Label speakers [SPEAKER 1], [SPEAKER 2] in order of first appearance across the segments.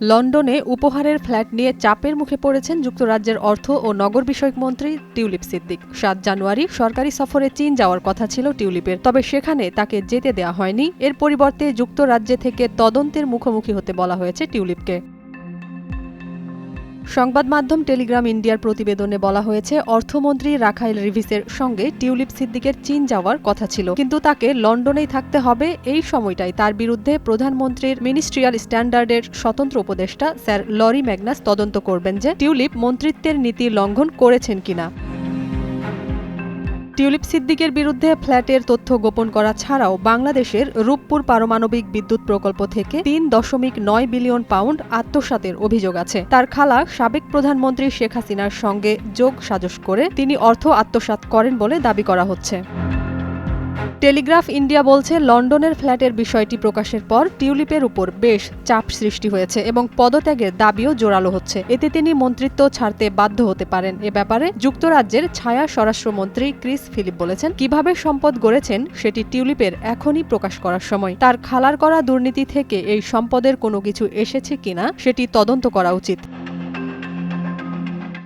[SPEAKER 1] লন্ডনে উপহারের ফ্ল্যাট নিয়ে চাপের মুখে পড়েছেন যুক্তরাজ্যের অর্থ ও নগর বিষয়ক মন্ত্রী টিউলিপ সিদ্দিক। ৭ জানুয়ারি সরকারি সফরে চীন যাওয়ার কথা ছিল টিউলিপের, তবে সেখানে তাকে যেতে দেওয়া হয়নি। এর পরিবর্তে যুক্তরাজ্যে থেকে তদন্তের মুখোমুখি হতে বলা হয়েছে টিউলিপকে। সংবাদ মাধ্যম টেলিগ্রাম ইন্ডিয়ার প্রতিবেদনে বলা হয়েছে, অর্থমন্ত্রী রাখাইল রিভিসের সঙ্গে টিউলিপ সিদ্দিকের চীন যাওয়ার কথা ছিল, কিন্তু তাকে লন্ডনেই থাকতে হবে। এই সময়টাই তার বিরুদ্ধে প্রধানমন্ত্রীর মিনিস্ট্রিয়াল স্ট্যান্ডার্ডের স্বতন্ত্র উপদেষ্টা স্যার লরি ম্যাগনাস তদন্ত করবেন যে টিউলিপ মন্ত্রিত্বের নীতি লঙ্ঘন করেছেন কিনা। টিউলিপ সিদ্দিকের বিরুদ্ধে ফ্ল্যাটের তথ্য গোপন করা ছাড়াও বাংলাদেশের রূপপুর পারমাণবিক বিদ্যুৎ প্রকল্প থেকে ৩.৯ বিলিয়ন পাউন্ড আত্মসাতের অভিযোগ আছে। তার খালা সাবেক প্রধানমন্ত্রী শেখ হাসিনার সঙ্গে যোগ সাজশ করে তিনি অর্থ আত্মসাৎ করেন বলে দাবি করা হচ্ছে। টেলিগ্রাফ ইন্ডিয়া বলছে, লন্ডনের ফ্ল্যাটের বিষয়টি প্রকাশের পর টিউলিপের উপর বেশ চাপ সৃষ্টি হয়েছে এবং পদত্যাগের দাবিও জোরালো হচ্ছে। এতে তিনি মন্ত্রিত্ব ছাড়তে বাধ্য হতে পারেন। এ ব্যাপারে যুক্তরাজ্যের ছায়া স্বরাষ্ট্রমন্ত্রী ক্রিস ফিলিপ বলেছেন, কিভাবে সম্পদ গড়েছেন সেটি টিউলিপের এখনই প্রকাশ করার সময়। তার খালার করা দুর্নীতি থেকে এই সম্পদের কোনো কিছু এসেছে কিনা সেটি তদন্ত করা উচিত।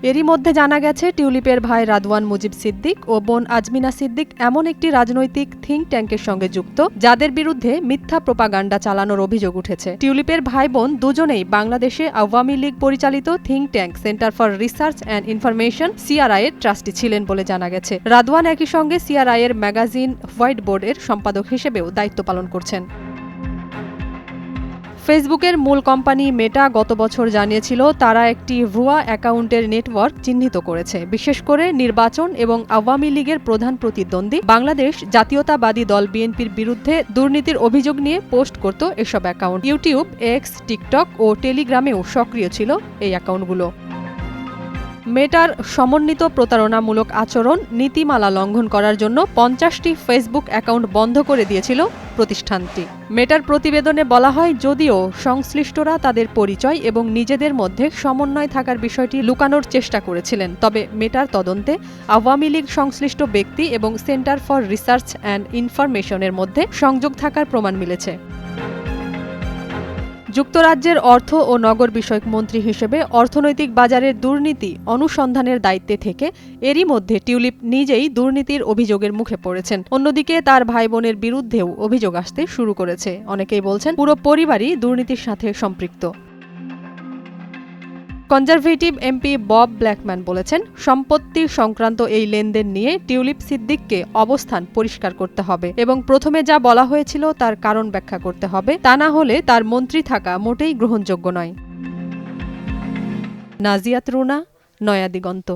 [SPEAKER 1] এরই মধ্যে জানা গেছে, টিউলিপের ভাই রাদওয়ান মুজিব সিদ্দিক ও বোন আজমিনা সিদ্দিক এমন একটি রাজনৈতিক থিঙ্ক ট্যাঙ্কের সঙ্গে যুক্ত, যাদের বিরুদ্ধে মিথ্যা প্রোপাগান্ডা চালানোর অভিযোগ উঠেছে। টিউলিপের ভাই বোন দুজনেই বাংলাদেশে আওয়ামী লীগ পরিচালিত think tank centre for research and information CRI এর ট্রাস্টি ছিলেন বলে জানা গেছে। রাদওয়ান একই সঙ্গে CRI এর ম্যাগাজিন হোয়াইট বোর্ডের সম্পাদক হিসেবেও দায়িত্ব পালন করছেন। ফেসবুকের মূল কোম্পানি মেটা গত বছর জানিয়েছিল, তারা একটি ভুয়া অ্যাকাউন্টের নেটওয়ার্ক চিহ্নিত করেছে, বিশেষ করে নির্বাচন এবং আওয়ামী লীগের প্রধান প্রতিদ্বন্দ্বী বাংলাদেশ জাতীয়তাবাদী দল বিএনপির বিরুদ্ধে দুর্নীতির অভিযোগ নিয়ে পোস্ট করত এসব অ্যাকাউন্ট। ইউটিউব, এক্স, টিকটক ও টেলিগ্রামেও সক্রিয় ছিল এই অ্যাকাউন্টগুলো। মেটার সমন্বিত প্রতারণামূলক আচরণ নীতিমালা লঙ্ঘন করার জন্য 50টি ফেসবুক অ্যাকাউন্ট বন্ধ করে দিয়েছিল প্রতিষ্ঠানটি। মেটার প্রতিবেদনে বলা হয়, যদিও সংশ্লিষ্টরা তাদের পরিচয় এবং নিজেদের মধ্যে সমন্বয় থাকার বিষয়টি লুকানোর চেষ্টা করেছিলেন, তবে মেটার তদন্তে আওয়ামী লীগ সংশ্লিষ্ট ব্যক্তি এবং সেন্টার ফর রিসার্চ অ্যান্ড ইনফরমেশনের মধ্যে সংযোগ থাকার প্রমাণ মিলেছে। যুক্তরাজ্যের অর্থ ও নগর বিষয়ক মন্ত্রী হিসেবে অর্থনৈতিক বাজারের দুর্নীতি অনুসন্ধানের দায়িত্বে থেকে এরই মধ্যে টিউলিপ নিজেই দুর্নীতির অভিযোগের মুখে পড়েছেন। অন্যদিকে তার ভাই বোনের বিরুদ্ধেও অভিযোগ আসতে শুরু করেছে। অনেকেই বলছেন, পুরো পরিবারই দুর্নীতির সাথে সম্পৃক্ত। কনজারভেটিভ এমপি বব ব্ল্যাকম্যান বলেছেন, সম্পত্তি সংক্রান্ত এই লেনদেন নিয়ে টিউলিপ সিদ্দিককে অবস্থান পরিষ্কার করতে হবে এবং প্রথমে যা বলা হয়েছিল তার কারণ ব্যাখ্যা করতে হবে, তা না হলে তার মন্ত্রী থাকা মোটেই গ্রহণযোগ্য নয়। নাজিয়াত রুনা, নয়া দিগন্ত।